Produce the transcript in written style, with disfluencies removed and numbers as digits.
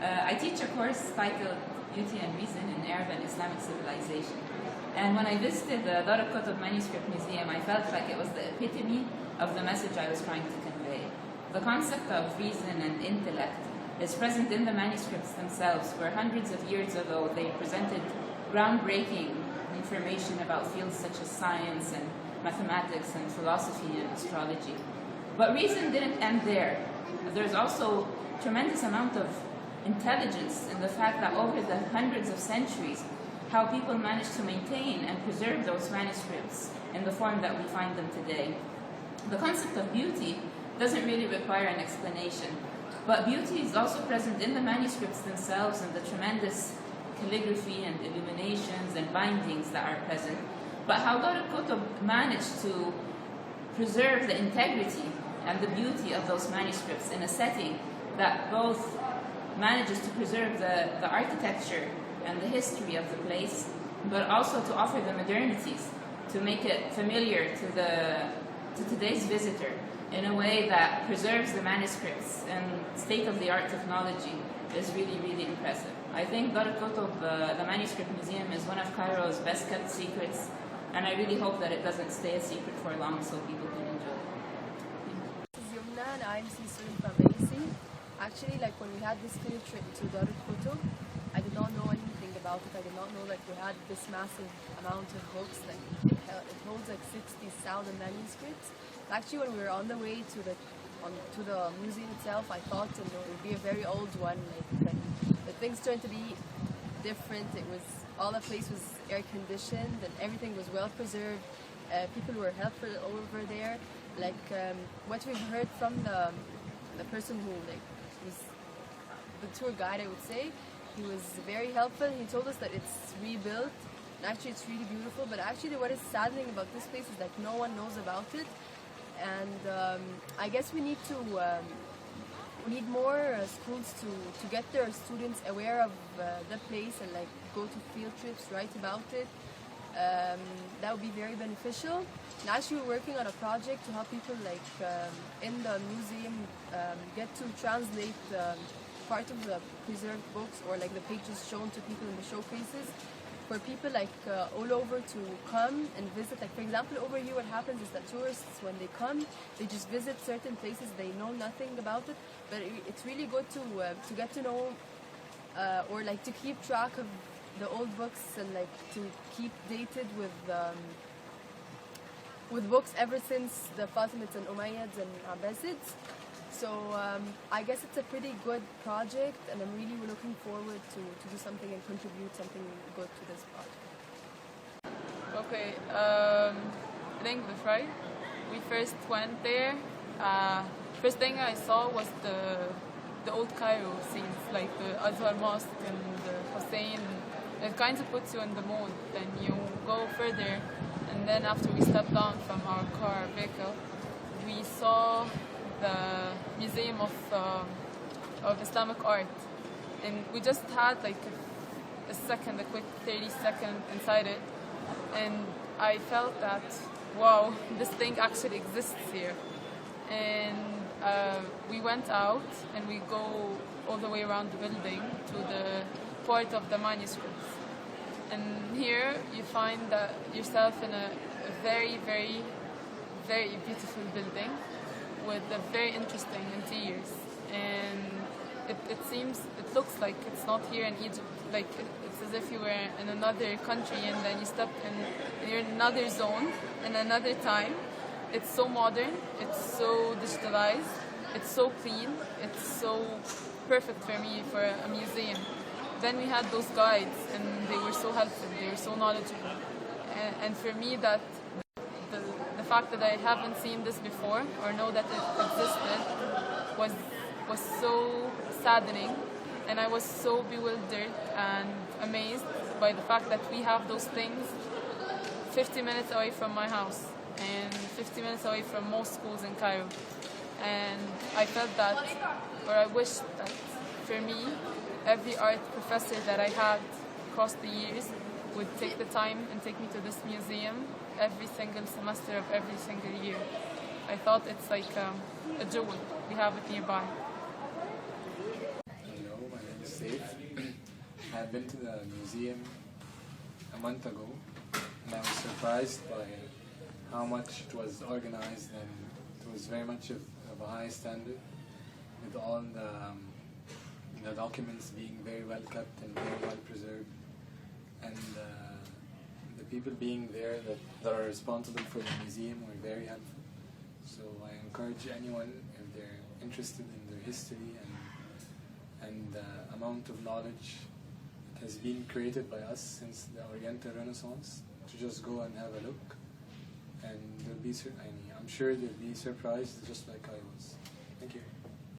I teach a course titled Beauty and Reason in Arab and Islamic Civilization. And when I visited the Dar al-Qutb Manuscript Museum, I felt like it was the epitome of the message I was trying to convey. The concept of reason and intellect is present in the manuscripts themselves, where hundreds of years ago they presented groundbreaking information about fields such as science and mathematics and philosophy and astrology. But reason didn't end there. There's also a tremendous amount of intelligence in the fact that over the hundreds of centuries, how people managed to maintain and preserve those manuscripts in the form that we find them today. The concept of beauty doesn't really require an explanation, but beauty is also present in the manuscripts themselves and the tremendous calligraphy and illuminations and bindings that are present. But how Dar al-Qutb managed to preserve the integrity and the beauty of those manuscripts in a setting that both manages to preserve the architecture and the history of the place, but also to offer the modernities, to make it familiar to today's visitor in a way that preserves the manuscripts and state-of-the-art technology is really, really impressive. I think Dar al-Qutb, the Manuscript Museum, is one of Cairo's best-kept secrets, and I really hope that it doesn't stay a secret for long so people can enjoy it. This is Yumna and I'm C student from AC. Actually, like when we had this field trip to Dar al-Qutb, I did not know anything about it. I did not know like we had this massive amount of books. Like it holds like 60,000 manuscripts. Actually, when we were on the way to the museum itself, I thought it would be a very old one. But things turned to be different. It was all the place was air conditioned and everything was well preserved. People were helpful over there. Like what we've heard from the person who was the tour guide, I would say. He was very helpful. He told us that it's rebuilt, and actually it's really beautiful. But actually what is saddening about this place is that no one knows about it. And I guess we need more schools to get their students aware of the place and like go to field trips, write about it. That would be very beneficial. And actually we're working on a project to help people in the museum get to translate part of the preserved books or like the pages shown to people in the showcases for people all over to come and visit. Like for example, over here what happens is that tourists, when they come, they just visit certain places, they know nothing about it, but it's really good to get to know or like to keep track of the old books and like to keep dated with books ever since the Fatimids and Umayyads and Abbasids. So I guess it's a pretty good project, and I'm really looking forward to do something and contribute something good to this project. Okay, I think the Friday we first went there. First thing I saw was the old Cairo scenes, like the Azhar Mosque and the Hussein. It kind of puts you in the mood. Then you go further, and then after we stepped down from our car vehicle, we saw the Museum of Islamic Art, and we just had like a quick 30-second inside it, and I felt that wow, this thing actually exists here. And we went out and we go all the way around the building to the part of the manuscripts, and here you find yourself in a very, very, very beautiful building with a very interesting interiors, and it looks like it's not here in Egypt. Like it's as if you were in another country, and then you step in, and you're in another zone, in another time. It's so modern, it's so digitalized, it's so clean, it's so perfect for me for a museum. Then we had those guides, and they were so helpful, they were so knowledgeable, and for me that the fact that I haven't seen this before or know that it existed was so saddening, and I was so bewildered and amazed by the fact that we have those things 50 minutes away from my house and 50 minutes away from most schools in Cairo. And I felt that, or I wished that for me, every art professor that I had across the years would take the time and take me to this museum every single semester of every single year. I thought it's like a jewel. We have it nearby. Hello, my name is I had been to the museum a month ago, and I was surprised by how much it was organized, and it was very much of a high standard, with all the documents being very well kept and very well preserved, and the people being there that are responsible for the museum were very helpful. So I encourage anyone, if they're interested in their history and the amount of knowledge that has been created by us since the Oriental Renaissance, to just go and have a look. And I'm sure they'll be surprised just like I was. Thank you.